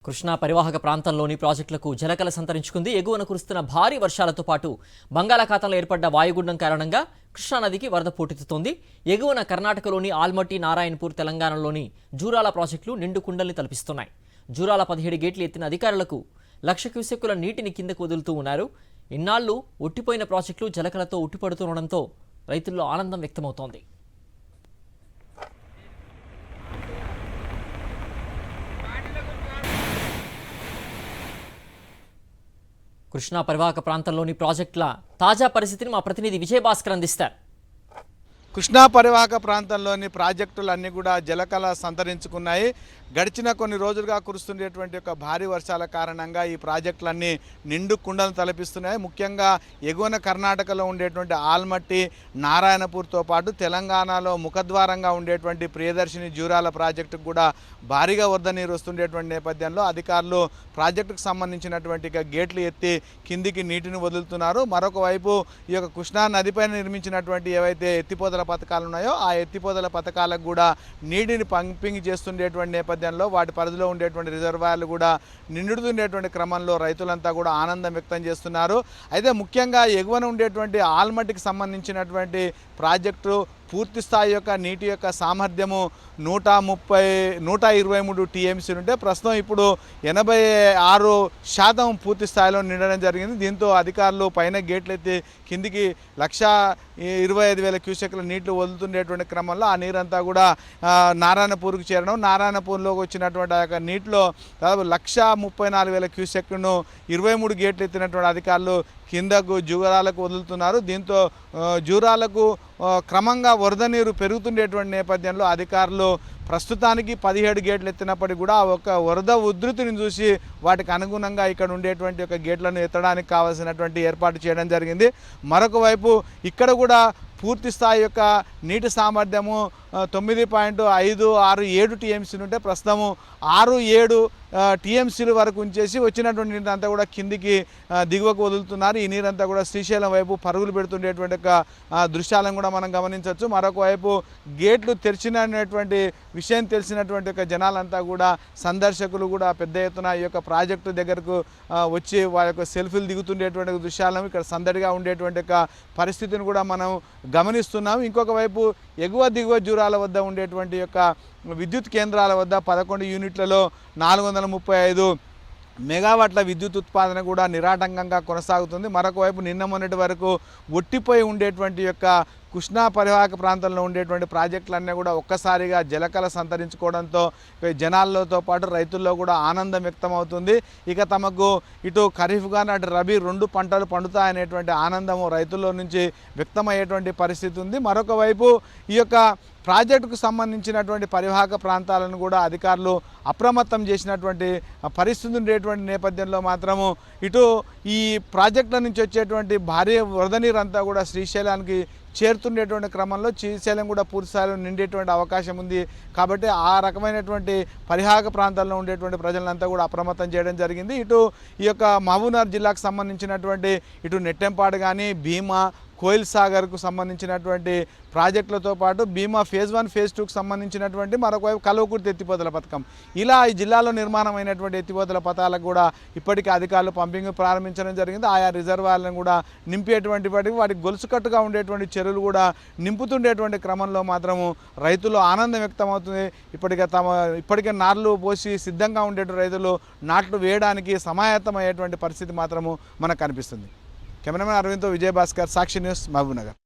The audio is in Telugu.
కృష్ణా పరివాహక ప్రాంతంలోని ప్రాజెక్టులకు జలకళ సంతరించుకుంది. ఎగువన కురుస్తున్న భారీ వర్షాలతో పాటు బంగాళాఖాతంలో ఏర్పడ్డ వాయుగుండం కారణంగా కృష్ణానదికి వరద పోటెత్తుతోంది. ఎగువన కర్ణాటకలోని ఆల్మట్టి, నారాయణపూర్, తెలంగాణలోని జూరాల ప్రాజెక్టులు నిండు కుండల్ని తలపిస్తున్నాయి. జూరాల 17 గేట్లు ఎత్తిన అధికారులకు 1,00,000 క్యూసెక్కుల నీటిని కిందకు వదులుతూ ఉన్నారు. ఇన్నాళ్లు ఒట్టిపోయిన ప్రాజెక్టులు జలకళతో ఉట్టిపడుతుండడంతో రైతుల్లో ఆనందం వ్యక్తమవుతోంది. కృష్ణా పరివాహక ప్రాంతంలోని ప్రాజెక్టుల తాజా పరిస్థితిని మా ప్రతినిధి విజయభాస్కర్ అందిస్తారు. కృష్ణా పరివాహక ప్రాంతంలోని ప్రాజెక్టులన్నీ కూడా జలకళ సంతరించుకున్నాయి. గడిచిన కొన్ని రోజులుగా కురుస్తుండేటువంటి ఒక భారీ వర్షాల కారణంగా ఈ ప్రాజెక్టులన్నీ నిండు కుండలను తలపిస్తున్నాయి. ముఖ్యంగా ఎగువన కర్ణాటకలో ఉండేటువంటి ఆల్మట్టి, నారాయణపూర్తో పాటు తెలంగాణలో ముఖద్వారంగా ఉండేటువంటి ప్రియదర్శిని జూరాల ప్రాజెక్టుకు కూడా భారీగా వరద నీరు వస్తుండేటువంటి నేపథ్యంలో అధికారులు ప్రాజెక్టుకు సంబంధించినటువంటి గేట్లు ఎత్తి కిందికి నీటిని వదులుతున్నారు. మరొక వైపు ఈ యొక్క కృష్ణా నదిపైన నిర్మించినటువంటి ఏవైతే ఎత్తిపోతల పథకాలు ఉన్నాయో ఆ ఎత్తిపోతల పథకాలకు కూడా నీటిని పంపింగ్ చేస్తుండేటువంటి నేపథ్యంలో వాటి పరిధిలో ఉండేటువంటి రిజర్వాయర్లు కూడా నిండుతుండేటువంటి క్రమంలో రైతులంతా కూడా ఆనందం వ్యక్తం చేస్తున్నారు. అయితే ముఖ్యంగా ఎగువన ఉండేటువంటి ఆల్మట్టికి సంబంధించినటువంటి ప్రాజెక్టు పూర్తి స్థాయి యొక్క నీటి యొక్క సామర్థ్యము 123 టీఎంసీలు ఉంటే ప్రస్తుతం ఇప్పుడు 86% పూర్తి స్థాయిలో నిండడం జరిగింది. దీంతో అధికారులు పైన గేట్లు ఎత్తి కిందికి 1,25,000 క్యూసెక్ల నీళ్లు వదులుతుండేటువంటి క్రమంలో ఆ నీరంతా కూడా నారాయణపూర్కి చేరడం, నారాయణపూర్లోకి వచ్చినటువంటి ఆ యొక్క నీటిలో దాదాపు 1,34,000 క్యూసెక్ను 23 గేట్లు ఎత్తినటువంటి అధికారులు కిందకు జూరాలకు వదులుతున్నారు. దీంతో జూరాలకు క్రమంగా వరద నీరు పెరుగుతుండేటువంటి నేపథ్యంలో అధికారులు ప్రస్తుతానికి 17 గేట్లు ఎత్తినప్పటికీ కూడా ఒక వరద ఉధృతిని చూసి వాటికి అనుగుణంగా ఇక్కడ ఉండేటువంటి ఒక గేట్లను ఎత్తడానికి కావాల్సినటువంటి ఏర్పాటు చేయడం జరిగింది. మరొక వైపు ఇక్కడ కూడా పూర్తి స్థాయి యొక్క నీటి సామర్థ్యము 9.567 టీఎంసీలు ఉంటే ప్రస్తుతము 6-7 టీఎంసీల వరకు ఉంచేసి వచ్చినటువంటి నీరు అంతా కూడా కిందికి దిగువకు వదులుతున్నారు. ఈ నీరంతా కూడా శ్రీశైలం వైపు పరుగులు పెడుతుండేటువంటి ఒక దృశ్యాలను కూడా మనం గమనించవచ్చు. మరొక వైపు గేట్లు తెరిచినటువంటి విషయం తెలిసినటువంటి ఒక జనాలంతా కూడా సందర్శకులు కూడా పెద్ద ఎత్తున ఈ యొక్క ప్రాజెక్టు దగ్గరకు వచ్చి వారి యొక్క సెల్ఫీలు దిగుతుండేటువంటి దృశ్యాలను ఇక్కడ సందడిగా ఉండేటువంటి ఒక పరిస్థితిని కూడా మనం గమనిస్తున్నాం. ఇంకొక వైపు ఎగువ దిగువ జూరాల వద్ద ఉండేటువంటి యొక్క విద్యుత్ కేంద్రాల వద్ద 11 యూనిట్లలో 435 మెగావాట్ల విద్యుత్ ఉత్పాదన కూడా నిరాటంకంగా కొనసాగుతుంది. మరొక వైపు నిన్న మొన్నటి వరకు ఒట్టిపోయి ఉండేటువంటి యొక్క కృష్ణా పరివాహక ప్రాంతంలో ఉండేటువంటి ప్రాజెక్టులన్నీ కూడా ఒక్కసారిగా జలకళ సంతరించుకోవడంతో జనాలతో పాటు రైతుల్లో కూడా ఆనందం వ్యక్తమవుతుంది. ఇక తమకు ఇటు ఖరీఫ్ కానీ అటు రబీ 2 పంటలు పండుతాయనేటువంటి ఆనందము రైతుల్లో నుంచి వ్యక్తమయ్యేటువంటి పరిస్థితి ఉంది. మరొక వైపు ఈ యొక్క ప్రాజెక్టుకు సంబంధించినటువంటి పరివాహక ప్రాంతాలను కూడా అధికారులు అప్రమత్తం చేసినటువంటి పరిస్థితి ఉండేటువంటి నేపథ్యంలో మాత్రము ఇటు ఈ ప్రాజెక్టుల నుంచి వచ్చేటువంటి భారీ వరద నీరంతా కూడా శ్రీశైలానికి చేరుతుండేటువంటి క్రమంలో శ్రీశైలం కూడా పూర్తిస్థాయిలో నిండేటువంటి అవకాశం ఉంది. కాబట్టి ఆ రకమైనటువంటి పరివాహక ప్రాంతాల్లో ఉండేటువంటి ప్రజలంతా కూడా అప్రమత్తం చేయడం జరిగింది. ఇటు ఈ యొక్క మహబూబ్నగర్ జిల్లాకు సంబంధించినటువంటి ఇటు నెట్టెంపాడు కానీ భీమా, కోయిల్ సాగర్కు సంబంధించినటువంటి ప్రాజెక్టులతో పాటు భీమా ఫేజ్ 1 ఫేజ్ 2కు సంబంధించినటువంటి మరొకవైపు కల్వకుర్తి ఎత్తిపోతల పథకం ఇలా ఈ జిల్లాలో నిర్మాణమైనటువంటి ఎత్తిపోతల పథకాలకు కూడా ఇప్పటికే అధికారులు పంపింగ్ ప్రారంభించడం జరిగింది. ఆయా రిజర్వాయర్లను కూడా నింపేటువంటి వాటికి గొలుసుకట్టుగా ఉండేటువంటి చెరువులు కూడా నింపుతుండేటువంటి క్రమంలో మాత్రము రైతులు ఆనందం వ్యక్తమవుతుంది. ఇప్పటికే నార్లు పోసి సిద్ధంగా ఉండేటువంటి రైతులు నాట్లు వేయడానికి సమాయత్తమయ్యేటువంటి పరిస్థితి మాత్రము మనకు కనిపిస్తుంది. కెమెరామెన్ అరవింద్తో విజయభాస్కర్, సాక్షి న్యూస్, మహబూబ్నగర్.